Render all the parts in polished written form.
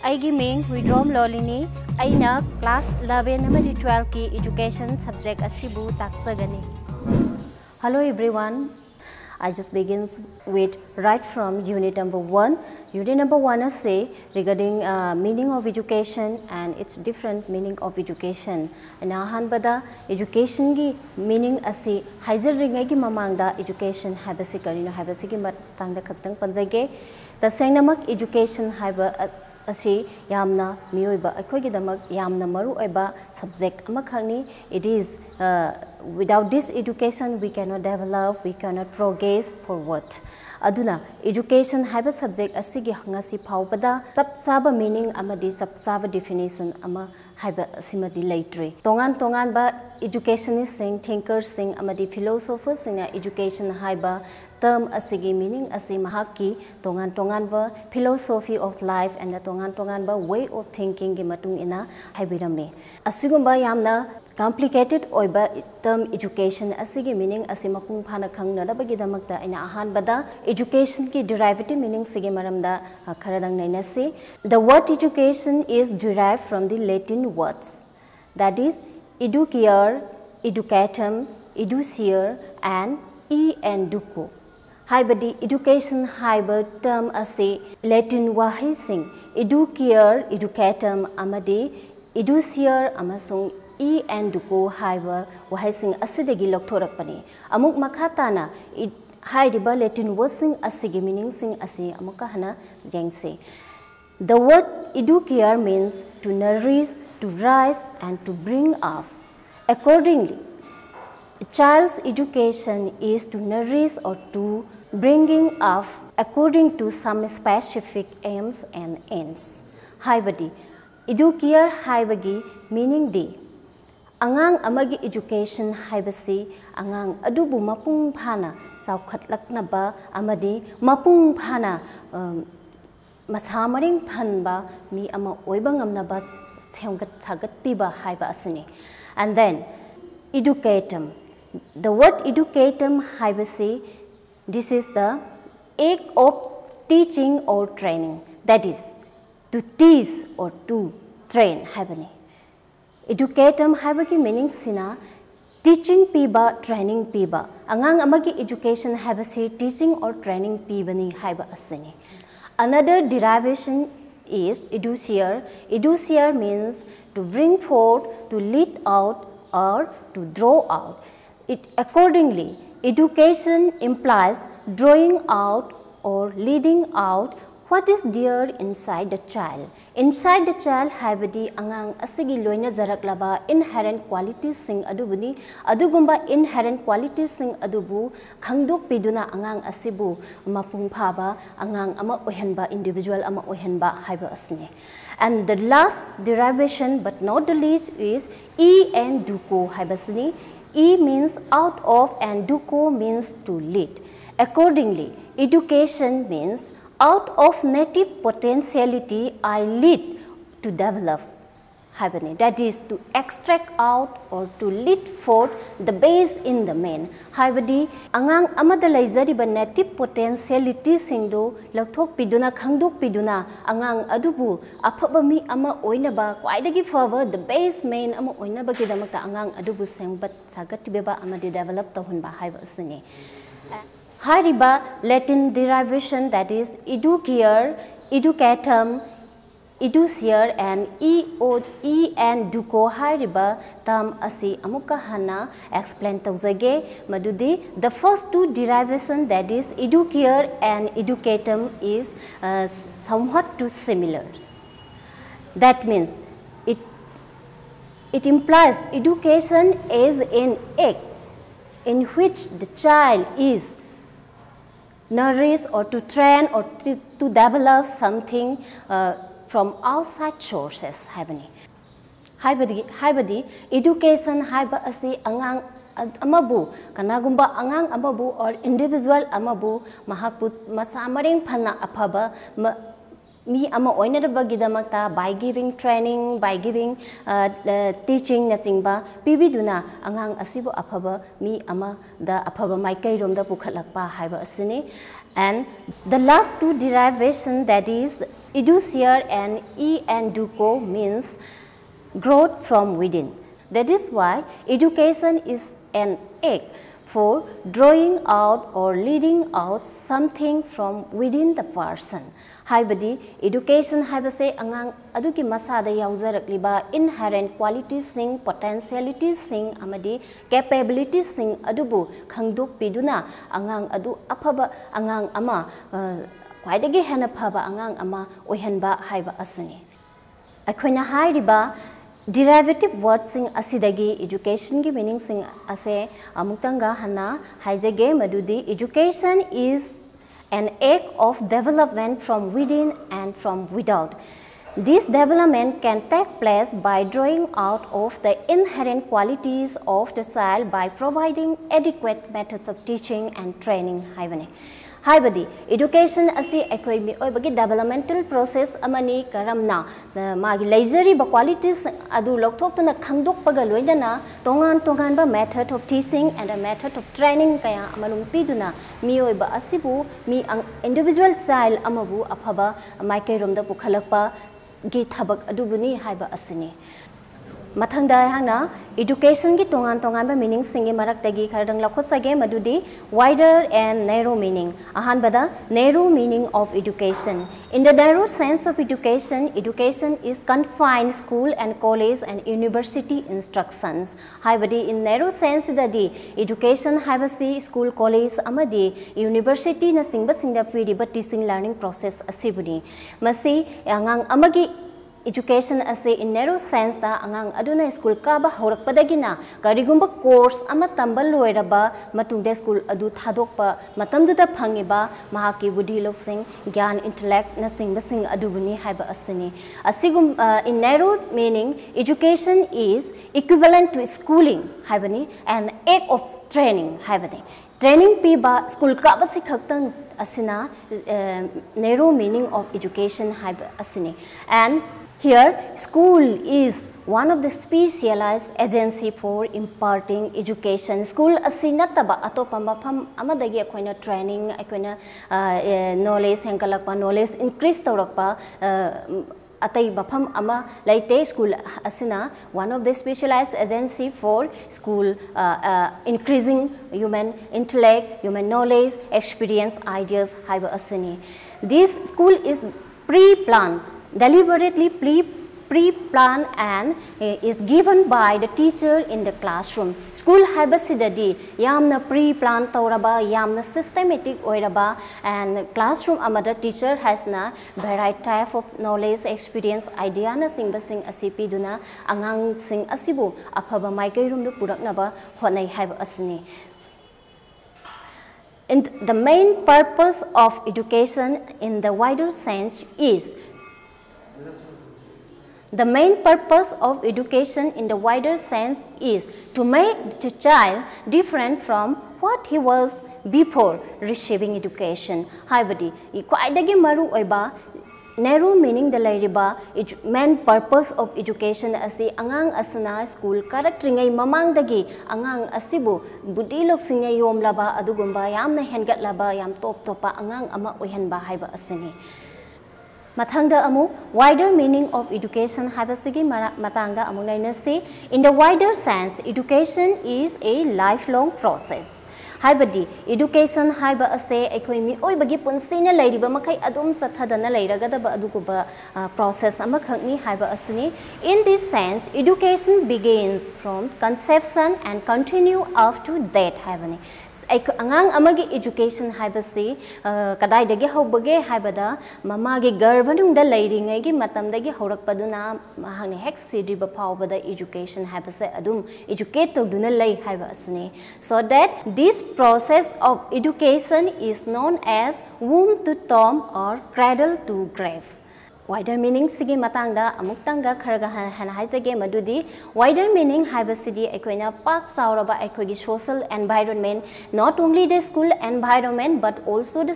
Aigi ming Widrom Lolini, Aina class 11 number 12 ki education subject asibu taksagani. Hello everyone. I just begins with right from unit number 1. Unit number 1 is say regarding meaning of education and its different meaning of education. And ahan bada education gi meaning asi haizer ringai gi mamangda education habasi karino habasi gi matangda khatang panjage. The Sangnamak education haiba asi yamna mioiba akhoi damak yamna maru oiba subject amakhangni. It is without this education we cannot develop, we cannot progress forward. Aduna education haiba subject asigi ngasi phawbada sab saba meaning amadi sab saba definition ama haiba simadi laitre. Tongan ba educationists sing, thinkers sing, amadi philosophers sing education haiba term asigi meaning asi mahaki tongan ba philosophy of life and the tongan ba way of thinking gi matung ina haibirame. Asigumba yamna complicated oiba term education asigi meaning asi mapung phana khangna dabagi damakta ina ahan bada education ki derivative meaning sige maramda kharadang nainasi. The word education is derived from the Latin words, that is educare, educatum, educier and educo. Haibadi education haiba term asi Latin wahai sing educare, educatum amadi educier amasung educo haiba wahai sing asidagi loktorakpani. Amuk makhatana haidiba Latin word sing asigi meaning sing asi amuka hana jengse. The word educare means to nourish, to rise and to bring up. Accordingly, a child's education is to nourish or to bringing up according to some specific aims and ends. Haibadi educare haibagi meaning di angang amagi education haibasi angang adubu mapung phana chaukhatlaknaba amadi mapung phana masamaring phanba mi ama oiba ngamnaba chemgat chagat piba haiba asini. And then educatum, the word educatum haibasi, this is the act of teaching or training, that is to teach or to train haibani. Educatum haibagi meaning sina teaching piba, training piba. Angang amagi education habasi teaching or training pibani haiba asini. Another derivation is educier. Educier means to bring forth, to lead out or to draw out. Accordingly, education implies drawing out or leading out what is there inside the child. Inside the child haibadi angang asigi loina zaraklaba inherent qualities sing adubuni adugumba inherent qualities sing adubu khangdok piduna angang asibu mapung phaba angang ama ohenba individual ama ohenba haiba asni. And the last derivation but not the least is educo haibasni. E means out of and duco means to lead. Accordingly, education means out of native potentiality I lead to develop. That is to extract out or to lead forth the base in the man. Haibadi angang amada laizariba native potentiality singdo lakthok piduna khangdok piduna angang adubu aphaba mi ama oinaba kwaidagi further the base main ama oinaba gidamakta angang adubu sengbat sagatibeba amadi develop tahunba haiba asini. Hariba Latin derivation, that is educare, educatum, educier and educo hariba term asi amuka hana explain tawzage madudi. The first two derivation, that is educare and educatum, is somewhat too similar. That means it implies education is an act in which the child is nourish or to train or to develop something from outside sources. Haibadi education haiba asi angang amabu kanagumba angang amabu or individual amabu mahakpu masamaring phana aphaba mi ama oina da bagidamakta by giving training, by giving teaching na singba pibiduna angang asibu aphaba mi ama da aphaba maikai rom da pukhalakpa haiba asini. And the last two derivation, that is edusier and educo, means growth from within. That is why education is an act for drawing out or leading out something from within the person. Haibadi education haibase angang aduki masada yauzarakliba inherent qualities sing, potentialities sing, amadi capabilities sing adubu khangdok piduna angang adu aphaba angang ama kwaidagi hena phaba angang ama oihanba haiba asani. Akhona hairiba derivative words sing asidagi education ki meaning sing ase amuktanga hana haijage madudi education is an act of development from within and from without. This development can take place by drawing out of the inherent qualities of the child by providing adequate methods of teaching and training. Haibadi education asi ekoi mi oibagi developmental process amani karamna magi leisure ba qualities adu lokthokna khangdokpaga loidana tongan ba method of teaching and a method of training kaya amanung piduna mi oiba asibu mi individual child amabu aphaba maikai romda pukhalakpa gi thabak adubuni haiba asini. Mathangda hangna education ki tongan ba meaning singi marak tagi khardang lakhosage madudi wider and narrow meaning. Ahan bada narrow meaning of education. In the narrow sense of education, education is confined school and college and university instructions. Haibadi in narrow sense dadi education haibasi school college amadi university na singba singda free but teaching learning process asibuni. Masi angang amagi education ase in narrow sense da angang aduna school ka ba horakpadagina karigumba course ama tambal loiraba matungde school adu thadokpa matamduda phangiba mahaki budhi loksing gyan intellect na singba sing adubuni haiba asini. Asigum in narrow meaning education is equivalent to schooling haibani and act of training haibani. Training pi ba school ka ba sikhaktang asina narrow meaning of education haiba asini. And here, school is one of the specialized agency for imparting education. School asina taba atopa mafam amadagi akoina training, akoina knowledge henkalakpa, knowledge increase tawrakpa atai mafam ama laite school asina one of the specialized agency for school increasing human intellect, human knowledge, experience, ideas haiba asini. This school is pre-planned, deliberately pre-planned and is given by the teacher in the classroom. School habasidadi yamna pre-planned tauraba, yamna systematic oiraba, and classroom amada teacher has na variety type of knowledge, experience, idea na singba sing asipi duna angang sing asibu aphaba maikai room du puraknaba honai haiba asini. And the main purpose of education in the wider sense is to make the child different from what he was before receiving education. Haibadi ikwaidagi maru oiba narrow meaning the lairiba main purpose of education asi angang asana school karatringai mamangdagi angang asibu budilok singya yomlaba adugumba yamna hengatlaba yam topa angang ama oihanba haiba asini. Mathangda amu wider meaning of education haibasigi matangda amu nainasi. In the wider sense, education is a lifelong process. Haibadi education haiba ase ekoi mi oibagi punsina lairiba makai adum sathadana lairagadaba aduguba process ama khangni haiba asini. In this sense, education begins from conception and continue up to death haibani. Angang amagi education haibasi kadai dagi hobage haibada mamagi garvanung da lairingai gi matamdagi horakpaduna mahangni hek sidriba phawbada education haibase adum educate toduna lai haiba asni. So that this process of education is known as womb to tomb or cradle to grave. wider meaning sigi matangda amuktanga kharaga han haijage madudi wider meaning haibasidi aikoina pak sauraba aikogi social environment, not only the school environment but also the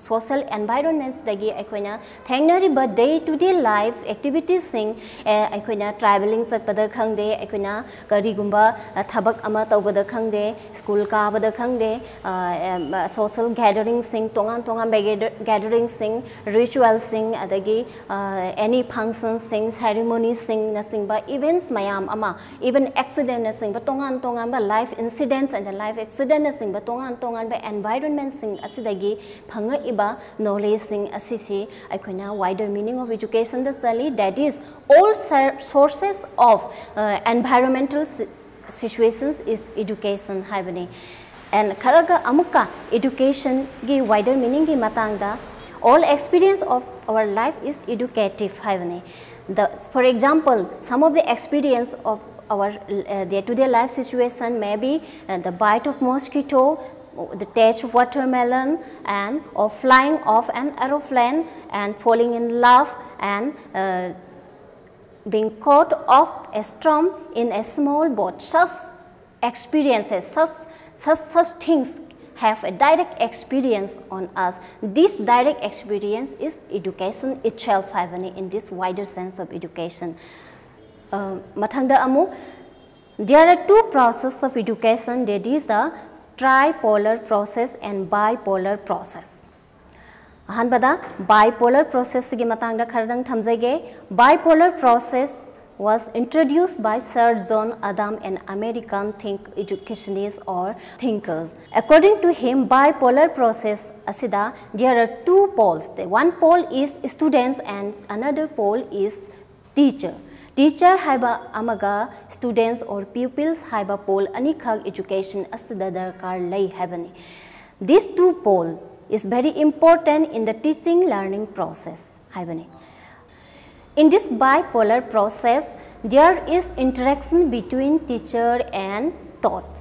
social environments dagi aikoina thangnari ba day to day life activities sing aikoina traveling satpada khangde aikoina karigumba thabak ama tawbada khangde school ka bada khangde social gatherings sing tongan gathering sing ritual sing adagi any functions sing ceremonies sing na sing ba events mayam ama even accident na sing ba tongan ba life incidents and the life accident na sing ba tongan ba environment sing asidagi phanga iba knowledge sing asisi aikoina wider meaning of education the sali that is all sources of environmental situations is education haibani and kharaga amuka education gi wider meaning gi matangda all experience of our life is educative haibani for example some of the experience of our day-to-day life situation may be the bite of mosquito, the taste of watermelon, and or flying off an aeroplane and falling in love and being caught off a storm in a small boat. Such experiences, such things have a direct experience on us. This direct experience is education itself, in this wider sense of education. Mathangda amu, there are two processes of education, that is the tripolar process and bipolar process. Ahanbada bipolar process gi matangda khardang thamjage. Bipolar process was introduced by Sir John Adam, an American educationist or thinkers. According to him, bipolar process asida there are two poles. One pole is students and another pole is teacher. Teacher haiba amaga students or pupils haiba pole anikhag education asida darkar lay haibani. This two pole is very important in the teaching learning process haibani. In this bipolar process, there is interaction between teacher and thought.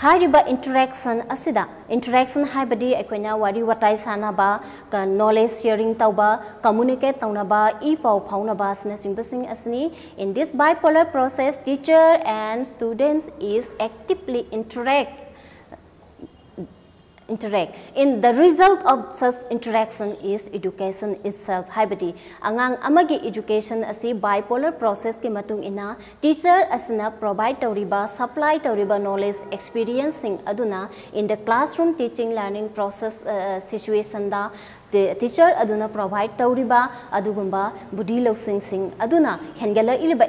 Hariba interaction asida interaction haibadi akoina wari watai sanaba ka knowledge sharing tauba communicate taunaba ifau phaunaba asna simbasing asni. In this bipolar process, teacher and students is actively interact. In the result of such interaction is education itself. Haibadi angang amagi education asi bipolar process ki matung ina teacher asna provide tauriba supply tauriba knowledge experiencing aduna in the classroom teaching learning process situation da the teacher aduna provide tauriba adugumba budi losing sing aduna hengala iliba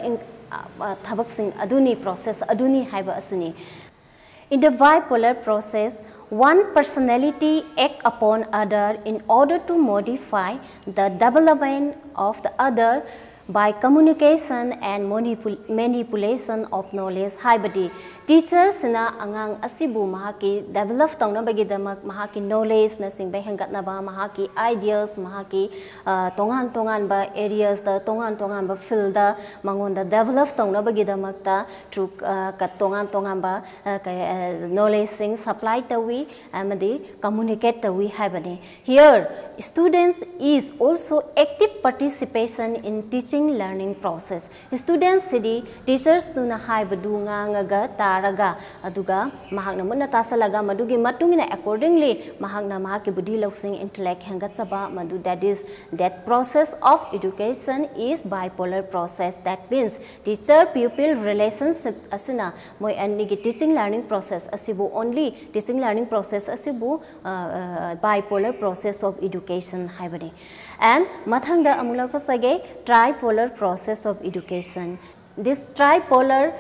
thabak sing aduni process aduni haiba asni. In the bipolar process, one personality acts upon other in order to modify the development of the other by communication and manipulation of knowledge. Haibadi teachers na angang asibu mahaki develop tauna bagi damak mahaki knowledge na sing bay hangat na ba mahaki ideas mahaki tongan ba areas da tongan ba field da mangon da develop tauna bagi damak ta through ka tongan ba knowledge sing supply tawi amadi communicate tawi haibadi. Here students is also active participation in teaching learning process. Students sidi teachers tuna haibadu ngangaga taraga aduga mahakna munna tasalaga madugi matungina accordingly mahakna mahaki budi losing intellect hangat saba madu that process of education is bipolar process. That means teacher pupil relationship asina moy anigi teaching learning process asibu only teaching learning process asibu bipolar process of education haibani. And mathangda amulaka sage tripolar process of education. This tripolar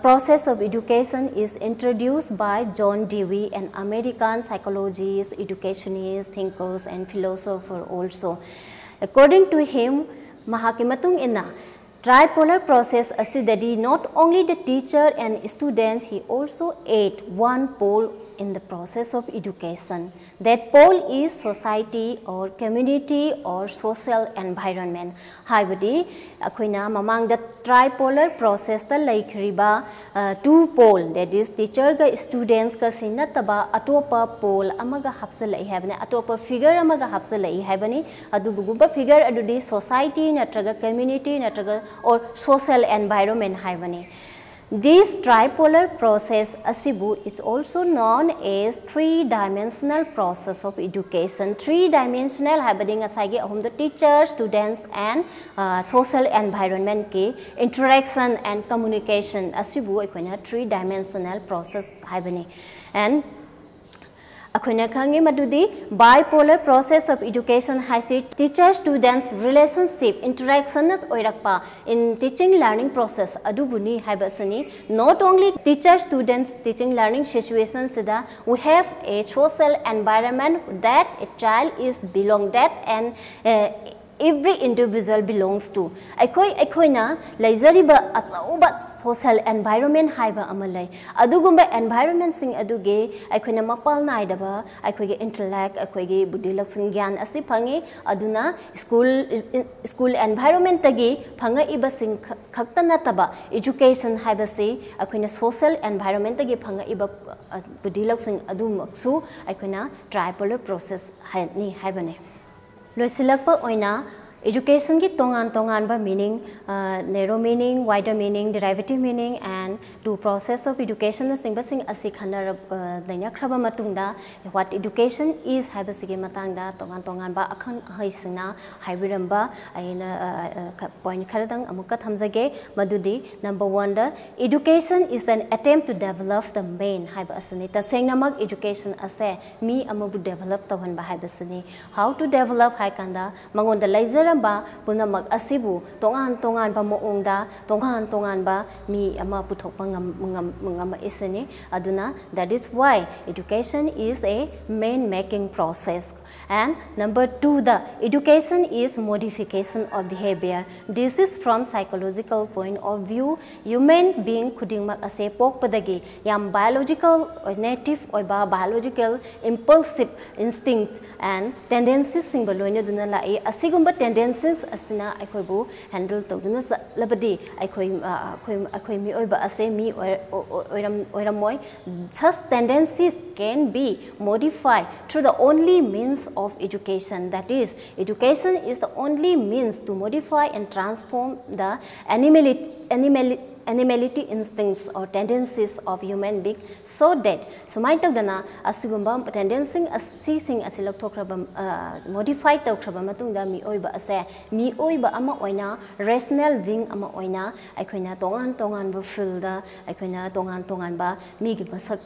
process of education is introduced by John Dewey, an American psychologist, educationist, thinkers and philosopher also. According to him, mahakimatung ina tripolar process asidadi not only the teacher and students, he also add one pole in the process of education. That pole is society or community or social environment. Haibadi akoina mamang the tripolar process ta laikriba two pole, that is teacher ga students ka sinataba atopa pole amaga hapsalai habane atopa figure amaga hapsalai habani adu bugumba figure adudi society natraga community natraga or social environment habani. This tripolar process asibu is also known as three-dimensional process of education. Three-dimensional habading asagi ahum the teacher, students and social environment ki interaction and communication asibu akoina three-dimensional process habani. And akoina khangi madudi bipolar process of education haisi teacher students relationship interaction oirakpa in teaching learning process adubuni haibasani. Not only teacher students teaching learning situations sida we have a social environment that a child is belong that and every individual belongs to. Akoina laizariba atsauba social environment haiba amalai. Adugumba environment sing aduge akoina mapal naidaba akoige intellect akoige buddhi laksan gyan asi phangi aduna school environment tagi phanga iba sing khakta nataba education haiba se akoina social environment tagi phanga iba buddhi laksan adumaksu akoina tripolar process ni haibane. Loisilakpa oina education ki tongan ba meaning, narrow meaning, wider meaning, derivative meaning and two process of education singba sing asi khana daina khraba matungda what education is haiba sige matangda tongan ba akhan haisina haibiramba aina point kharadang amuka thamjage madudi. Number 1 the education is an attempt to develop the main haiba asani ta sengnamak education ase mi amabu develop tawhan ba haiba sani. How to develop haikanda mangon the laser ba punamak asibu tongan ba moongda tongan ba mi ama puthokpa ngam isani aduna. That is why education is a main making process. And number 2 the education is modification of behavior. This is from psychological point of view. Human being khudingmak ase pokpadagi yam biological or native or biological impulsive instinct and tendencies simboloina duna lai asigumba tendencies asina akoibu handle tawduna labadi akoi mi oiba ase mi oiramoi. Such tendencies can be modified through the only means of education. That is, education is the only means to modify and transform the animality instincts or tendencies of human being so that sumai tagdana asugumba tendency asising asilak thokraba modify tawkraba matungda mi oiba ase mi oiba ama oina rational being ama oina aikoina tongan ba field da aikoina tongan ba mi gi basak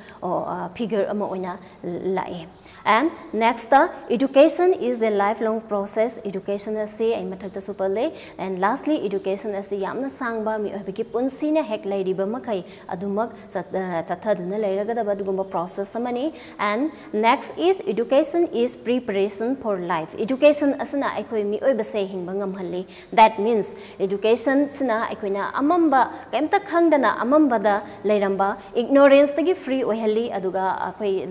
figure ama oina lai. And next education is a lifelong process. Education ase ai mathakta supale. And lastly education ase yamna sangba mi oibaki punsi hek lairiba makai adumak chathaduna lairagadaba dugumba process amani. And next is education is preparation for life. Education asana aikoi mi oiba se hingba ngamhalli. That means education sina aikoina amamba kaimta khangdana amamba da lairamba ignorance tagi free oihalli aduga akoi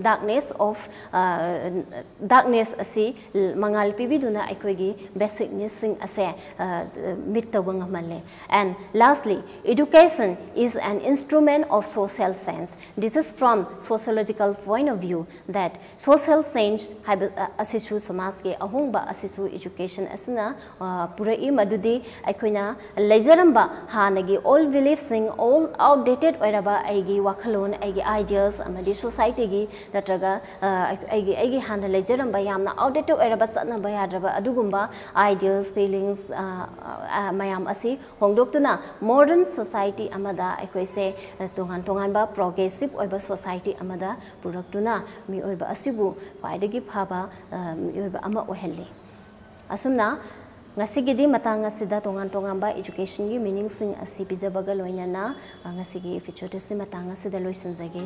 darkness asi mangal pibiduna aikoigi basic needs sing ase meet tawang ngamhalle. And lastly education is an instrument of social science. This is from sociological point of view that social science asisu samas ke ahungba asisu education asna purai madudi aikoina leijaramba hanagi all beliefs sing all outdated oiraba aigi wakhalon aigi ideas amadi society gi natraga aigi hana leijaramba yamna outdated oiraba satna bayadraba adugumba ideas feelings mayam asi hongdoktuna modern society amada aikoise tongan ba progressive oiba society amada puraktuna mi oiba asibu paidagi phaba mi oiba ama ohelli. Asumna ngasigidi matanga sida tongan ba education gi meaning sing asi pijabaga loinana ngasigi feature se matanga sida loisanjage.